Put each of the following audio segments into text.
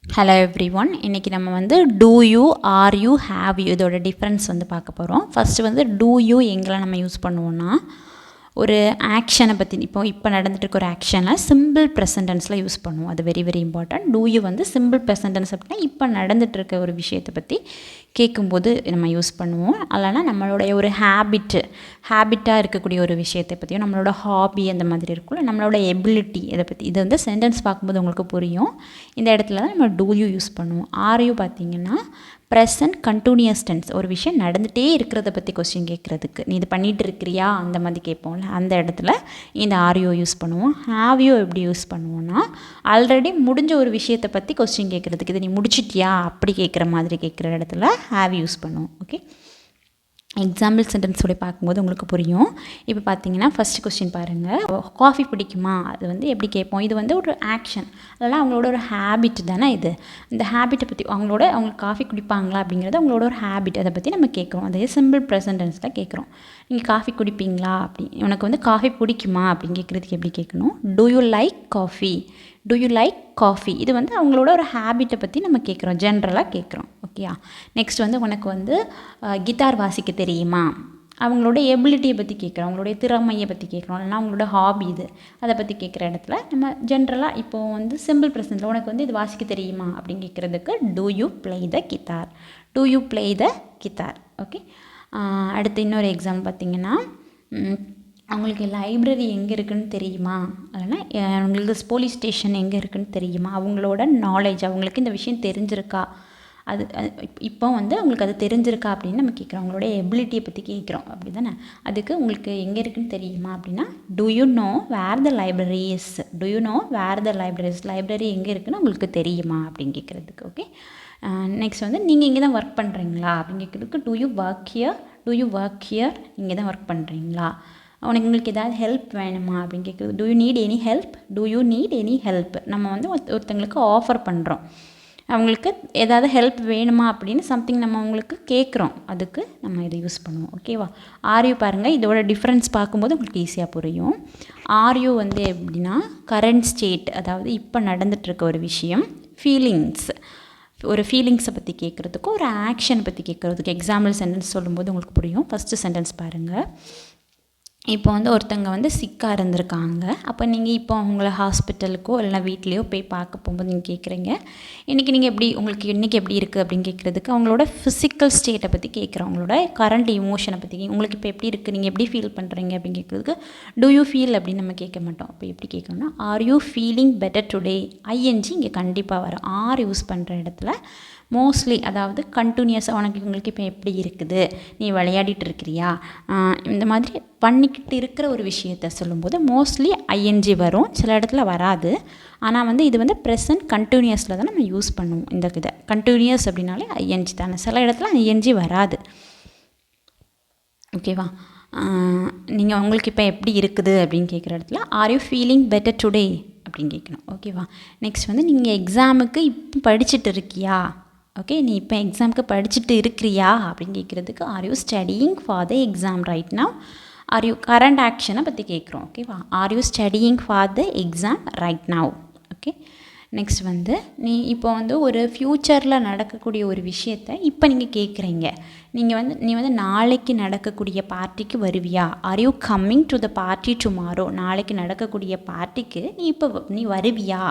Hello everyone. இன்றைக்கி நம்ம வந்து do you, are you, have you இதோட டிஃப்ரென்ஸ் வந்து பார்க்க போகிறோம். ஃபஸ்ட்டு வந்து டூ யூ எங்கெல்லாம் நம்ம யூஸ் பண்ணுவோன்னா, ஒரு ஆக்ஷனை பற்றி இப்போ நடந்துட்டுருக்க ஒரு ஆக்ஷனை சிம்பிள் ப்ரெசன்டென்ஸில் யூஸ் பண்ணுவோம். அது very very important. Do you வந்து சிம்பிள் ப்ரெசன்டென்ஸ் அப்படின்னா இப்போ நடந்துட்டுருக்க ஒரு விஷயத்தை பற்றி கேட்கும்போது நம்ம யூஸ் பண்ணுவோம். இல்லைனா நம்மளுடைய ஒரு ஹேபிட்டாக இருக்கக்கூடிய ஒரு விஷயத்தை பற்றியும், நம்மளோட ஹாபி அந்த மாதிரி இருக்கும்ல, நம்மளோட எபிலிட்டி இதை பற்றி இது வந்து சென்டென்ஸ் பார்க்கும்போது உங்களுக்கு புரியும். இந்த இடத்துல தான் நம்ம டூ யூ யூஸ் பண்ணுவோம். ஆர் யூ பார்த்திங்கன்னா ப்ரெசன்ட் கண்டினியூஸ் டென்ஸ், ஒரு விஷயம் நடந்துகிட்டே இருக்கிறத பற்றி கொஸ்டின் கேட்குறதுக்கு, நீ இது பண்ணிகிட்டு இருக்கிறியா அந்த மாதிரி கேட்போம்ல, அந்த இடத்துல இந்த ஆர்யூ யூஸ் பண்ணுவோம். ஹேவ் யூ எப்படி யூஸ் பண்ணுவோன்னா, ஆல்ரெடி முடிஞ்ச ஒரு விஷயத்தை பற்றி கொஸ்டின் கேட்குறதுக்கு, இதை நீ முடிச்சிட்டியா அப்படி கேட்குற மாதிரி கேட்குற இடத்துல ஹேவ் யூஸ் பண்ணுவோம். ஓகே, எக்ஸாம்பிள் சென்டென்ஸோட பார்க்கும்போது உங்களுக்கு புரியும். இப்போ பார்த்தீங்கன்னா ஃபஸ்ட் கொஸ்டின் பாருங்கள், காஃபி பிடிக்குமா, அது வந்து எப்படி கேட்போம். இது வந்து ஒரு ஆக்ஷன், அதெல்லாம் அவங்களோட ஒரு ஹேபிட் தானே. இது இந்த ஹேபிட்டை பற்றி அவங்களுக்கு காஃபி குடிப்பாங்களா அப்படிங்கிறது அவங்களோட ஒரு ஹேபிட், அதை பற்றி நம்ம கேட்குறோம். அதே சிம்பிள் ப்ரெசன்டென்ஸில் கேட்குறோம். நீங்கள் காஃபி குடிப்பீங்களா அப்படி, உனக்கு வந்து காஃபி பிடிக்குமா அப்படின்னு கேட்குறதுக்கு எப்படி கேட்கணும், do you like coffee, do you like coffee. இது வந்து அவங்களோட ஒரு ஹேபிட்டை பற்றி நம்ம கேட்குறோம், ஜென்ரலாக கேட்குறோம். ஓகேயா. நெக்ஸ்ட் வந்து உனக்கு வந்து கிட்டார் வாசிக்க தெரியுமா, அவங்களோட எபிலிட்டியை பற்றி கேட்குறோம், அவங்களுடைய திறமையை பற்றி கேட்குறோம், இல்லைனா அவங்களோட ஹாபி இது அதை பற்றி கேட்குற இடத்துல நம்ம ஜென்ரலாக இப்போது வந்து சிம்பிள் ப்ரெசன்ட்டில் உனக்கு வந்து இது வாசிக்க தெரியுமா அப்படின்னு கேட்குறதுக்கு do you play the guitar, do you play the guitar. Okay, அடுத்து இன்னொரு எக்ஸாம்பிள் பார்த்திங்கன்னா, அவங்களுக்கு லைப்ரரி எங்கே இருக்குதுன்னு தெரியுமா, இல்லைனா அவங்களுக்கு போலீஸ் ஸ்டேஷன் எங்கே இருக்குதுன்னு தெரியுமா, அவங்களோட நாலேஜ், அவங்களுக்கு இந்த விஷயம் தெரிஞ்சிருக்கா, அது இப்போ வந்து அவங்களுக்கு அது தெரிஞ்சிருக்கா அப்படின்னு நம்ம கேட்குறோம். அவங்களோட எபிலிட்டியை பற்றி கேட்குறோம் அப்படி தானே. அதுக்கு உங்களுக்கு எங்கே இருக்குதுன்னு தெரியுமா அப்படின்னா, do you know where the library is, do you know where the library is, library எங்கே இருக்குதுன்னு உங்களுக்கு தெரியுமா அப்படின்னு கேட்குறதுக்கு. ஓகே, நெக்ஸ்ட் வந்து நீங்கள் இங்கே தான் ஒர்க் பண்ணுறீங்களா அப்படின்னு கேட்குறதுக்கு do you work here, do you work here, இங்கே தான் ஒர்க் பண்ணுறீங்களா, உங்களுக்கு ஏதாவது ஹெல்ப் வேணுமா அப்படின்னு கேட்குறது do you need any help, do you need any help. நம்ம வந்து ஒருத்தங்களுக்கு ஆஃபர் பண்ணுறோம், அவங்களுக்கு ஏதாவது ஹெல்ப் வேணுமா அப்படின்னு சம்திங் நம்ம அவங்களுக்கு கேட்குறோம், அதுக்கு நம்ம இதை யூஸ் பண்ணுவோம். ஓகேவா. ஆர்யூ பாருங்கள், இதோட டிஃப்ரென்ஸ் பார்க்கும்போது உங்களுக்கு ஈஸியாக புரியும். ஆர்யூ வந்து எப்படின்னா கரண்ட் ஸ்டேட், அதாவது இப்போ நடந்துகிட்ருக்க ஒரு விஷயம், ஃபீலிங்ஸ், ஒரு ஃபீலிங்ஸை பற்றி கேட்குறதுக்கும் ஒரு ஆக்ஷனை பற்றி கேட்குறதுக்கு எக்ஸாம்பிள் சென்டென்ஸ் சொல்லும்போது உங்களுக்கு புரியும். ஃபஸ்ட்டு சென்டென்ஸ் பாருங்கள், இப்போ வந்து ஒருத்தங்க வந்து சிக்காக இருந்திருக்காங்க. அப்போ நீங்கள் இப்போ அவங்கள ஹாஸ்பிட்டலுக்கோ இல்லைனா வீட்லேயோ போய் பார்க்க போகும்போது நீங்கள் கேட்குறீங்க, இன்றைக்கி நீங்கள் எப்படி, உங்களுக்கு இன்றைக்கி எப்படி இருக்குது அப்படின்னு கேட்குறதுக்கு அவங்களோட ஃபிசிக்கல் ஸ்டேட்டை பற்றி கேட்குறோம், அவங்களோட கரண்ட் இமோஷனை பற்றி, உங்களுக்கு இப்போ எப்படி இருக்குது, நீங்கள் எப்படி ஃபீல் பண்ணுறீங்க அப்படின்னு கேட்குறதுக்கு டூ யூ ஃபீல் அப்படின்னு நம்ம கேட்க மாட்டோம். அப்போ எப்படி கேட்கணும்னா, are you feeling better today, ING இங்கே கண்டிப்பாக வரும். ஆர் யூஸ் பண்ணுற இடத்துல மோஸ்ட்லி, அதாவது கண்டினியூஸாக உங்களுக்கு இப்போ எப்படி இருக்குது, நீ விளையாடிட்டு இருக்கிறியா, இந்த மாதிரி பண்ணிக்கிட்டு இருக்கிற ஒரு விஷயத்த சொல்லும்போது மோஸ்ட்லி ஐஎன்ஜி வரும், சில இடத்துல வராது. ஆனால் வந்து இது வந்து ப்ரெசன்ட் கண்டினியூஸில் தான் நம்ம யூஸ் பண்ணுவோம். இந்த இதை கண்டினியூஸ் அப்படின்னாலே ஐஎன்ஜி தானே, சில இடத்துல ஐஎன்ஜி வராது. ஓகேவா. நீங்கள் உங்களுக்கு இப்போ எப்படி இருக்குது அப்படின்னு கேட்குற இடத்துல R you feeling better today அப்படின்னு கேட்கணும். ஓகேவா. நெக்ஸ்ட் வந்து நீங்கள் எக்ஸாமுக்கு இப்போ படிச்சுட்டு இருக்கியா, ஓகே, நீ இப்போ எக்ஸாமுக்கு படிச்சுட்டு இருக்கிறியா அப்படின்னு கேட்குறதுக்கு are you studying for the exam right now, are you current ஆக்ஷனை பற்றி கேட்குறோம். ஓகேவா. Are you studying for the exam right now. Okay, next வந்து நீ இப்போ வந்து ஒரு ஃப்யூச்சரில் நடக்கக்கூடிய ஒரு விஷயத்தை இப்போ நீங்கள் கேட்குறீங்க, நீ வந்து நாளைக்கு நடக்கக்கூடிய பார்ட்டிக்கு வருவியா, are you coming to the party tomorrow, நாளைக்கு நடக்கக்கூடிய பார்ட்டிக்கு நீ வருவியா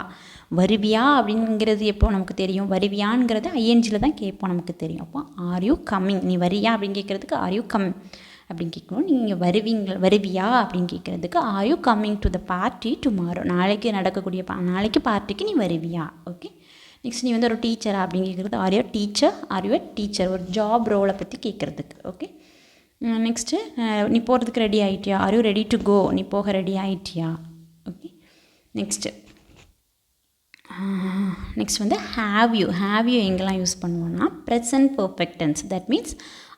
அப்படிங்கிறது எப்போ நமக்கு தெரியும், வருவியாங்கிறது ஐஎன்ஜியில் தான் கேட்போம், நமக்கு தெரியும். அப்போ ஆர் யூ கம்மிங், நீ வரியா அப்படின்னு கேட்குறதுக்கு ஆர் யூ கம் அப்படின்னு கேட்கணும். நீங்கள் வருவியா அப்படின்னு கேட்குறதுக்கு are you coming to the party tomorrow, நாளைக்கு நடக்கக்கூடிய நாளைக்கு பார்ட்டிக்கு நீ வருவியா. ஓகே, நெக்ஸ்ட் நீ வந்து ஒரு டீச்சரா அப்படின்னு கேட்குறது ஆர் யூ டீச்சர், ஒரு ஜாப் ரோலை பற்றி கேட்குறதுக்கு. ஓகே, நெக்ஸ்ட்டு நீ போகிறதுக்கு ரெடி ஆகிட்டியா, are you ready to go, நீ போக ரெடி ஆகிட்டியா. ஓகே, நெக்ஸ்ட் வந்து ஹேவ் யூ எங்கெல்லாம் யூஸ் பண்ணுவோன்னா present perfect tense, that means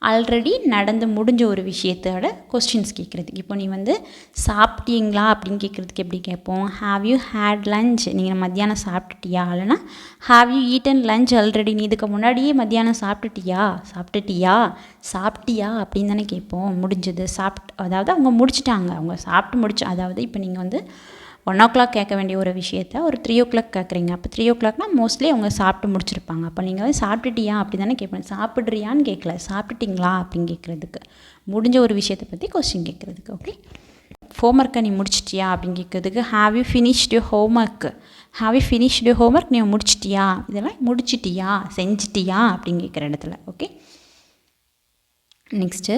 already நடந்து முடிஞ்ச ஒரு விஷயத்தோட கொஸ்டின்ஸ் கேட்குறதுக்கு. இப்போ நீ வந்து சாப்பிட்டீங்களா அப்படின்னு கேட்குறதுக்கு எப்படி கேட்போம், ஹாவ் யூ ஹேட் லஞ்ச், நீங்கள் மத்தியானம் சாப்பிட்டுட்டியா, இல்லைனா have you eaten lunch already, நீ இதுக்கு முன்னாடியே மத்தியானம் சாப்பிட்டியா அப்படின்னு தானே கேட்போம். முடிஞ்சது அதாவது அவங்க முடிச்சிட்டாங்க, அவங்க சாப்பிட்டு அதாவது இப்போ நீங்கள் வந்து 1 o'clock கேட்க வேண்டிய ஒரு விஷயத்த ஒரு 3 o'clock கேட்குறீங்க. அப்போ 3 o'clockனா மோஸ்ட்லி அவங்க சாப்பிட்டு முடிச்சிருப்பாங்க. அப்போ நீங்கள் வந்து சாப்பிட்டுட்டியா அப்படி தானே கேட்பேன். சாப்பிட்றியான்னு கேட்கல, சாப்பிட்டுட்டிங்களா அப்படின்னு கேட்குறதுக்கு, முடிஞ்ச ஒரு விஷயத்தை பற்றி கொஸ்டின் கேட்குறதுக்கு. ஓகே, ஹோம்ஒர்க்கை நீ முடிச்சிட்டியா அப்படின்னு கேட்குறதுக்கு have you finished homework. Have you finished homework, நீ முடிச்சிட்டியா, இதெல்லாம் முடிச்சிட்டியா, செஞ்சிட்டியா அப்படின்னு கேட்குற இடத்துல. ஓகே, நெக்ஸ்ட்டு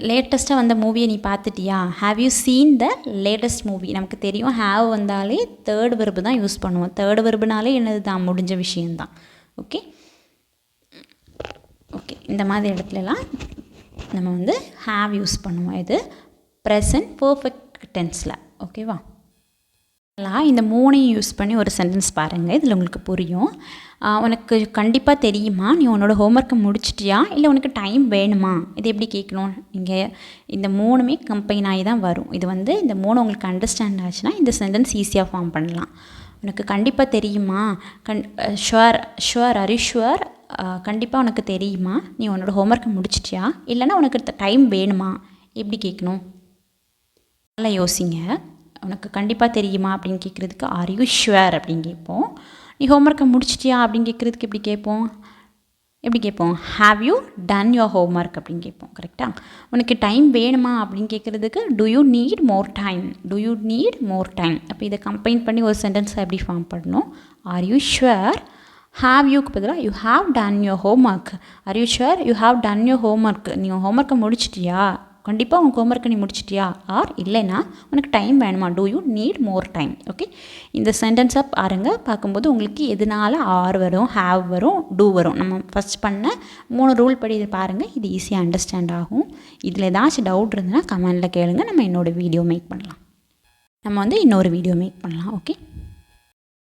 லேட்டஸ்ட்டாக வந்த மூவியை நீ பார்த்துட்டியா. Have you seen the latest movie. நமக்கு தெரியும் ஹாவ் வந்தாலே தேர்ட் வெர்பு தான் யூஸ் பண்ணுவோம். தேர்ட் வெர்புனாலே என்னது தான், முடிஞ்ச விஷயந்தான். ஓகே ஓகே, இந்த மாதிரி இடத்துலலாம் நம்ம வந்து ஹாவ் யூஸ் பண்ணுவோம். இது ப்ரெசன்ட் பர்ஃபெக்ட் டென்ஸில். ஓகேவா, இந்த 3ஐயும் யூஸ் பண்ணி ஒரு சென்டென்ஸ் பாருங்கள், இதில் உங்களுக்கு புரியும். உனக்கு கண்டிப்பாக தெரியுமா, நீ உன்னோட ஹோம்ஒர்க்கை முடிச்சிட்டியா, இல்லை உனக்கு டைம் வேணுமா. இது எப்படி கேட்கணும், நீங்கள் இந்த 3மே கம்பைன் ஆகி தான் வரும். இது வந்து இந்த 3 உங்களுக்கு அண்டர்ஸ்டாண்ட் ஆச்சுன்னா இந்த சென்டென்ஸ் ஈஸியாக ஃபார்ம் பண்ணலாம். உனக்கு கண்டிப்பாக தெரியுமா, ஷுவர் ஆர் யூ ஷுவர், கண்டிப்பாக உனக்கு தெரியுமா, நீ உன்னோட ஹோம்ஒர்க்கை முடிச்சிட்டியா, இல்லைன்னா உனக்கு டைம் வேணுமா, எப்படி கேட்கணும், நல்லா யோசிங்க. உனக்கு கண்டிப்பாக தெரியுமா அப்படின்னு கேட்குறதுக்கு ஆர் யூ ஷுவர் அப்படின்னு கேட்போம். நீ ஹோம்ஒர்க்கை முடிச்சிட்டியா அப்படின்னு கேட்குறதுக்கு எப்படி கேட்போம், have you done your homework அப்படின்னு கேட்போம். கரெக்டாக. உனக்கு டைம் வேணுமா அப்படின்னு கேட்குறதுக்கு to you need more time. அப்போ இதை கம்பைன் பண்ணி ஒரு சென்டென்ஸை எப்படி ஃபார்ம் பண்ணணும், ஆர் யூ ஷுவர், ஹாவ் யூக்கு பதிலாக you have done your homework. Are you sure you have done your homework, நீ ஹோம்ஒர்க்கை முடிச்சிட்டியா, கண்டிப்பாக உங்கள் ஹோம்ஒர்க்கை நீ முடிச்சிட்டியா, ஆர் இல்லைன்னா உனக்கு டைம் வேணுமா, do you need more time. Okay, இந்த சென்டென்ஸாக பாருங்கள். பார்க்கும்போது உங்களுக்கு எதனால் ஆர் வரும், ஹாவ் வரும், டூ வரும். நம்ம ஃபஸ்ட் பண்ண 3 ரூல் படி இதை பாருங்கள், இது ஈஸியாக அண்டர்ஸ்டாண்ட் ஆகும். இதில் ஏதாச்சும் டவுட் இருந்ததுன்னா கமெண்டில் கேளுங்க, நம்ம இன்னொரு வீடியோ மேக் பண்ணலாம். ஓகே.